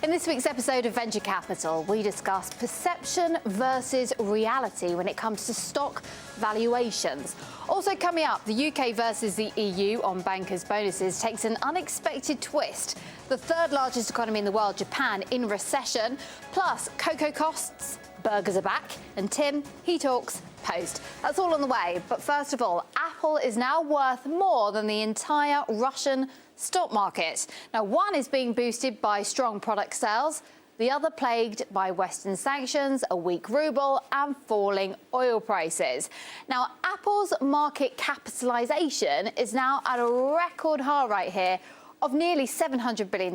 In this week's episode of Venture Capital, we discuss perception versus reality when it comes to stock valuations. Also coming up, the UK versus the EU on bankers' bonuses takes an unexpected twist. The third largest economy in the world, Japan, in recession. Plus, cocoa costs, burgers are back, and Tim, he talks post. That's all on the way. But first of all, Apple is now worth more than the entire Russian stock market. Now, one is being boosted by strong product sales, the other plagued by Western sanctions, a weak ruble and falling oil prices. Now, Apple's market capitalization is now at a record high right here of nearly $700 billion.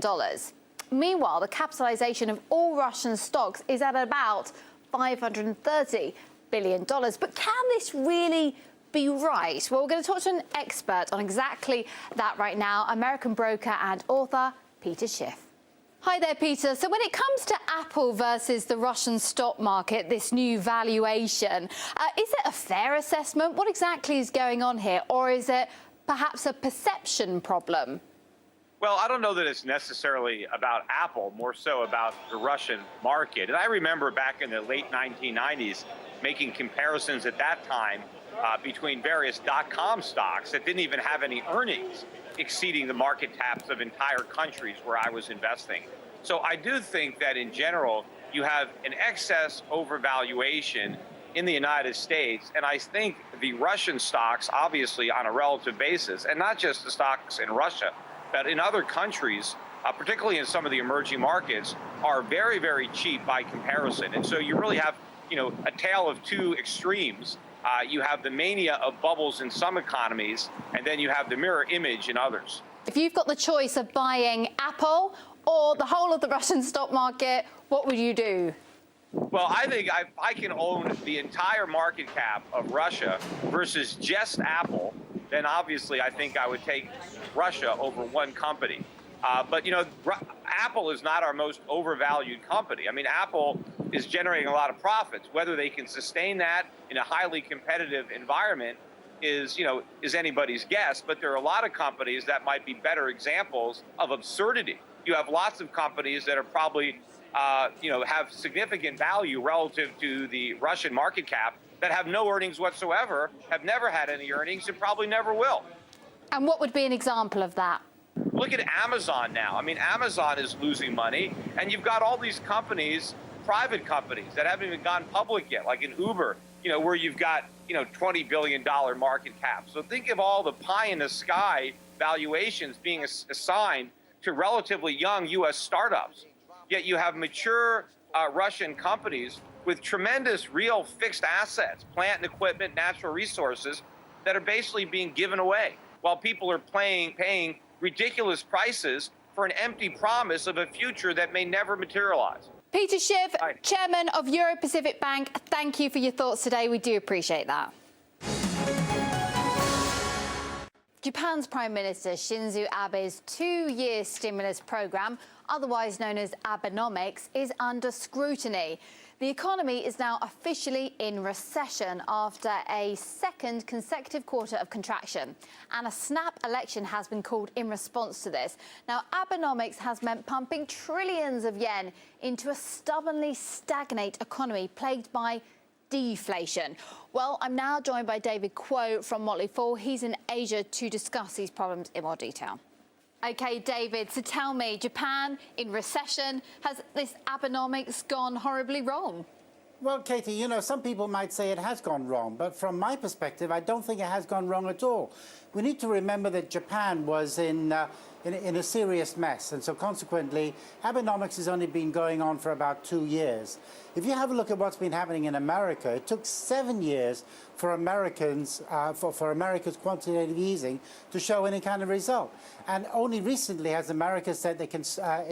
Meanwhile, the capitalization of all Russian stocks is at about $530 billion. But can this really be right? Well, we're going to talk to an expert on exactly that right now, American broker and author Peter Schiff. Hi there, Peter. So when it comes to Apple versus the Russian stock market, this new valuation, is it a fair assessment? What exactly is going on here? Or is it perhaps a perception problem? Well, I don't know that it's necessarily about Apple, more so about the Russian market. And I remember back in the late 1990s making comparisons at that time between various dot-com stocks that didn't even have any earnings exceeding the market caps of entire countries where I was investing. So I do think that in general, you have an excess overvaluation in the United States. And I think the Russian stocks, obviously on a relative basis, and not just the stocks in Russia, but in other countries, particularly in some of the emerging markets, are very, very cheap by comparison. And so you really have, a tale of two extremes. You have the mania of bubbles in some economies, and then you have the mirror image in others. If you've got the choice of buying Apple or the whole of the Russian stock market, what would you do? Well, I think I can own the entire market cap of Russia versus just Apple, then obviously I think I would take Russia over one company. But, Apple is not our most overvalued company. I mean, Apple is generating a lot of profits. Whether they can sustain that in a highly competitive environment is anybody's guess. But there are a lot of companies that might be better examples of absurdity. You have lots of companies that are probably, have significant value relative to the Russian market cap that have no earnings whatsoever, have never had any earnings, and probably never will. And what would be an example of that? Look at Amazon now. I mean, Amazon is losing money, and you've got all these companies, private companies, that haven't even gone public yet, like in Uber, where you've got, $20 billion market cap. So think of all the pie in the sky valuations being assigned to relatively young U.S. startups. Yet you have mature Russian companies with tremendous real fixed assets, plant and equipment, natural resources that are basically being given away while people are paying ridiculous prices for an empty promise of a future that may never materialize. Peter Schiff, Chairman of Euro Pacific Bank, thank you for your thoughts today. We do appreciate that. Japan's Prime Minister Shinzo Abe's two-year stimulus program, otherwise known as Abenomics, is under scrutiny. The economy is now officially in recession after a second consecutive quarter of contraction, and a snap election has been called in response to this. Now, Abenomics has meant pumping trillions of yen into a stubbornly stagnant economy plagued by deflation. Well, I'm now joined by David Kuo from Motley Fool. He's in Asia to discuss these problems in more detail. OK, David, so tell me, Japan in recession, has this Abenomics gone horribly wrong? Well, Katie, some people might say it has gone wrong, but from my perspective, I don't think it has gone wrong at all. We need to remember that Japan was in a serious mess, and so consequently, Abenomics has only been going on for about 2 years. If you have a look at what's been happening in America, it took 7 years for Americans, for America's quantitative easing to show any kind of result. And only recently has America said it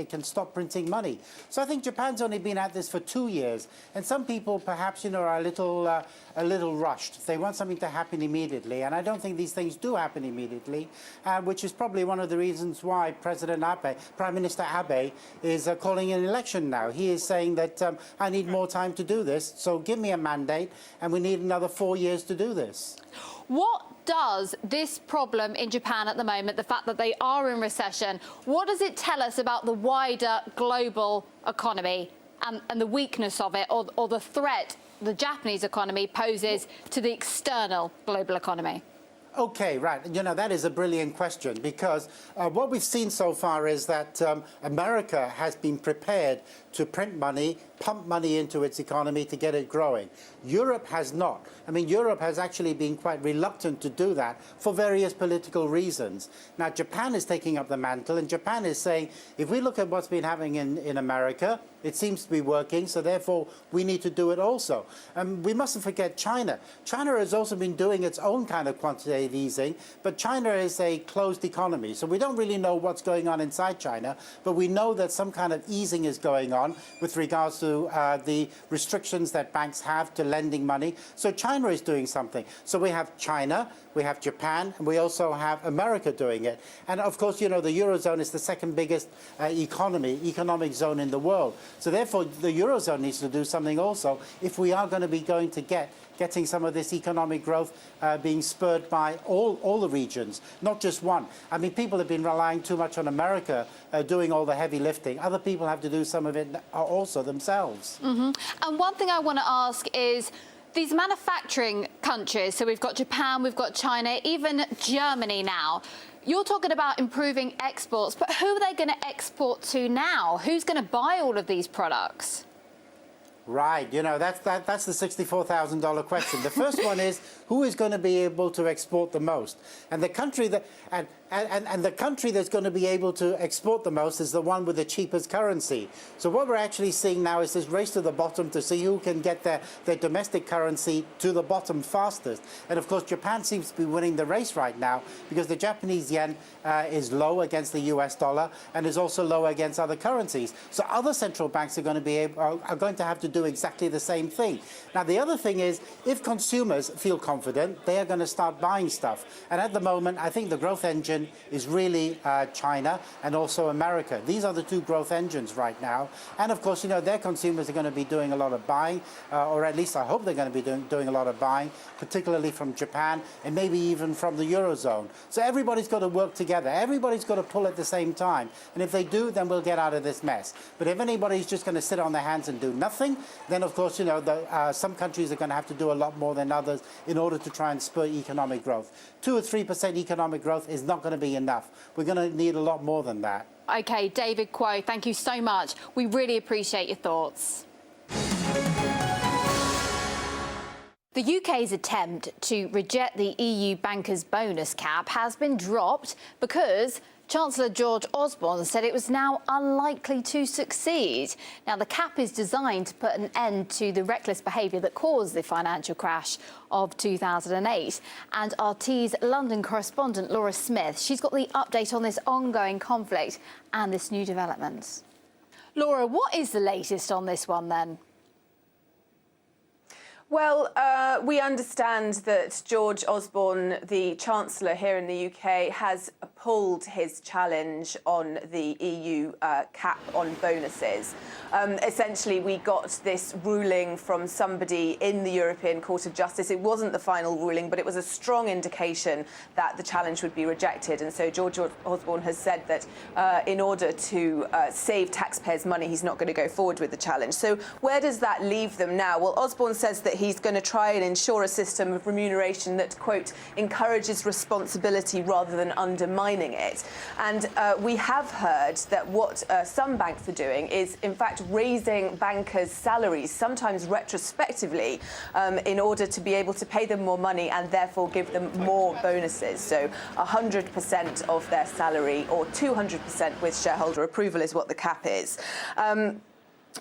can stop printing money. So I think Japan's only been at this for 2 years. And some people perhaps, are a little rushed. They want something to happen immediately. And I don't think these things do happen immediately, which is probably one of the reasons why Prime Minister Abe is calling an election now. He is saying that I need more time to do this, so give me a mandate, and we need another 4 years to do this. What does this problem in Japan at the moment, the fact that they are in recession, what does it tell us about the wider global economy and the weakness of it, or the threat the Japanese economy poses to the external global economy? Okay, right. That is a brilliant question, because what we've seen so far is that America has been prepared to print money, pump money into its economy to get it growing. Europe has not. I mean, Europe has actually been quite reluctant to do that for various political reasons. Now, Japan is taking up the mantle, and Japan is saying, if we look at what's been happening in America, it seems to be working, so therefore we need to do it also. We mustn't forget China. China has also been doing its own kind of quantitative easing, but China is a closed economy, so we don't really know what's going on inside China, but we know that some kind of easing is going on with regards to the restrictions that banks have to lending money. So China is doing something. So we have China, we have Japan, and we also have America doing it. And of course, the Eurozone is the second biggest economic zone in the world. So therefore, the Eurozone needs to do something also if we are going to be getting some of this economic growth being spurred by all the regions, not just one. I mean, people have been relying too much on America doing all the heavy lifting. Other people have to do some of it also themselves. Mm-hmm. And one thing I want to ask is, these manufacturing countries, so we've got Japan, we've got China, even Germany now. You're talking about improving exports, but who are they going to export to now? Who's going to buy all of these products? Right, that's the $64,000 question. The first one is, who is going to be able to export the most? And the country that and the country that's going to be able to export the most is the one with the cheapest currency. So what we're actually seeing now is this race to the bottom to see who can get their domestic currency to the bottom fastest. And of course, Japan seems to be winning the race right now, because the Japanese yen is low against the US dollar and is also low against other currencies. So other central banks are going to have to do exactly the same thing. Now, the other thing is, if consumers feel confident, they are going to start buying stuff. And at the moment, I think the growth engine is really China and also America. These are the two growth engines right now. And of course, their consumers are going to be doing a lot of buying, or at least I hope they're going to be doing a lot of buying, particularly from Japan and maybe even from the Eurozone. So everybody's got to work together. Everybody's got to pull at the same time. And if they do, then we'll get out of this mess. But if anybody's just going to sit on their hands and do nothing, then of course, some countries are going to have to do a lot more than others in order to try and spur economic growth. 2 or 3% economic growth is not going to be enough. We're going to need a lot more than that. OK, David Kuo, thank you so much. We really appreciate your thoughts. The UK's attempt to reject the EU bankers' bonus cap has been dropped because Chancellor George Osborne said it was now unlikely to succeed. Now, the cap is designed to put an end to the reckless behaviour that caused the financial crash of 2008. And RT's London correspondent, Laura Smith, she's got the update on this ongoing conflict and this new development. Laura, what is the latest on this one, then? Well, we understand that George Osborne, the Chancellor here in the UK, has pulled his challenge on the EU cap on bonuses. Essentially, we got this ruling from somebody in the European Court of Justice. It wasn't the final ruling, but it was a strong indication that the challenge would be rejected. And so George Osborne has said that in order to save taxpayers' money, he's not going to go forward with the challenge. So where does that leave them now? Well, Osborne says that he's going to try and ensure a system of remuneration that, quote, encourages responsibility rather than undermining it. And we have heard that what some banks are doing is, in fact, raising bankers' salaries, sometimes retrospectively, in order to be able to pay them more money and therefore give them more bonuses. So 100% of their salary, or 200% with shareholder approval, is what the cap is.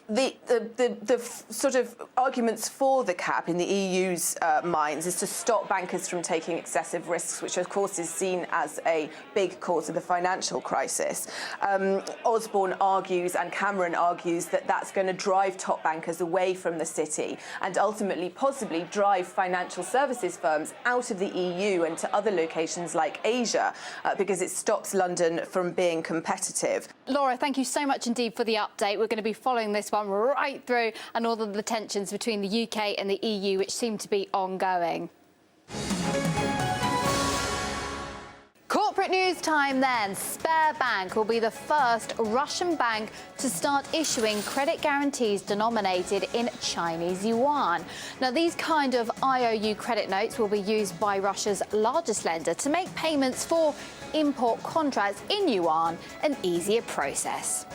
The sort of arguments for the cap in the EU's minds is to stop bankers from taking excessive risks, which of course is seen as a big cause of the financial crisis. Osborne argues, and Cameron argues, that that's going to drive top bankers away from the city and ultimately possibly drive financial services firms out of the EU and to other locations like Asia, because it stops London from being competitive. Laura, thank you so much indeed for the update. We're going to be following this one right through, and all of the tensions between the UK and the EU, which seem to be ongoing. news time then. Sberbank will be the first Russian bank to start issuing credit guarantees denominated in Chinese yuan. Now, these kind of IOU credit notes will be used by Russia's largest lender to make payments for import contracts in yuan an easier process.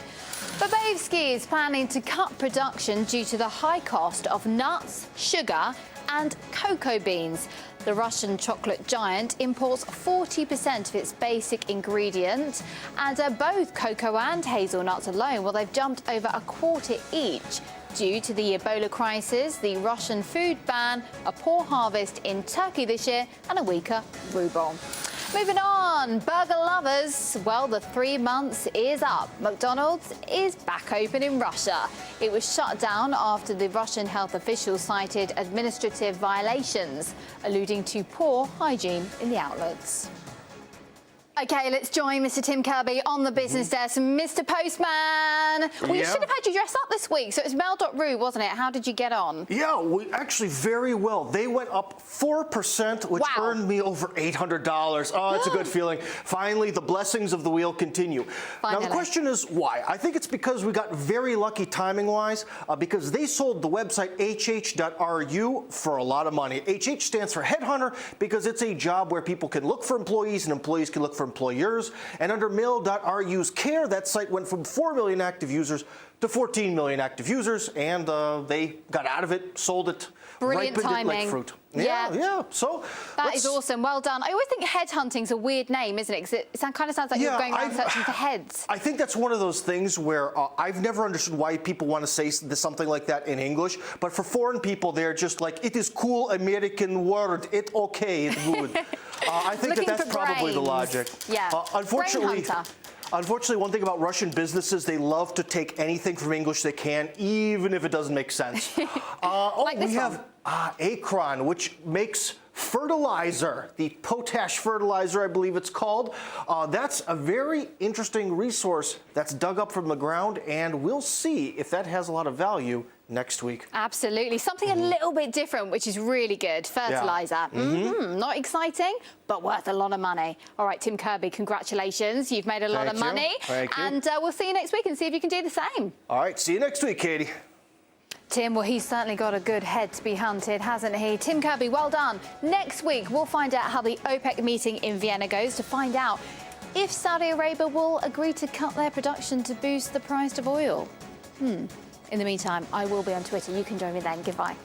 Babevsky is planning to cut production due to the high cost of nuts, sugar and cocoa beans. The Russian chocolate giant imports 40% of its basic ingredient, and both cocoa and hazelnuts alone, well, they've jumped over a quarter each due to the Ebola crisis, the Russian food ban, a poor harvest in Turkey this year, and a weaker ruble. Moving on, burger lovers. Well, the 3 months is up. McDonald's is back open in Russia. It was shut down after the Russian health officials cited administrative violations, alluding to poor hygiene in the outlets. OK, let's join Mr. Tim Kirby on the business desk. Mr. Postman, we should have had you dress up this week. So it was Mel.ru, wasn't it? How did you get on? Yeah, we actually very well. They went up 4%, which earned me over $800. Oh, it's a good feeling. Finally, the blessings of the wheel continue. Finally. Now, the question is why? I think it's because we got very lucky timing-wise, because they sold the website hh.ru for a lot of money. HH stands for Headhunter because it's a job where people can look for employees and employees can look for employers. And under Mail.ru's care, that site went from 4 million active users to 14 million active users, and they got out of it, sold it, ripened it like timing. fruit. Yeah. So that is awesome. Well done. I always think headhunting's a weird name, isn't it? Because it kind of sounds like you're going around searching for heads. I think that's one of those things where I've never understood why people want to say something like that in English. But for foreign people, they're just like, it is cool American word. It okay. It's good. I think that's probably the logic. Yeah. Unfortunately, one thing about Russian businesses, they love to take anything from English they can, even if it doesn't make sense. We have Acron, which makes fertilizer, the potash fertilizer, I believe it's called. That's a very interesting resource that's dug up from the ground, and we'll see if that has a lot of value next week. Absolutely. Something a little bit different, which is really good. Fertilizer. Not exciting, but worth a lot of money. All right, Tim Kirby, congratulations. You've made a lot of money. Thank you. And we'll see you next week and see if you can do the same. All right, see you next week, Katie. Tim, well, he's certainly got a good head to be hunted, hasn't he? Tim Kirby, well done. Next week, we'll find out how the OPEC meeting in Vienna goes to find out if Saudi Arabia will agree to cut their production to boost the price of oil. In the meantime, I will be on Twitter. You can join me then. Goodbye.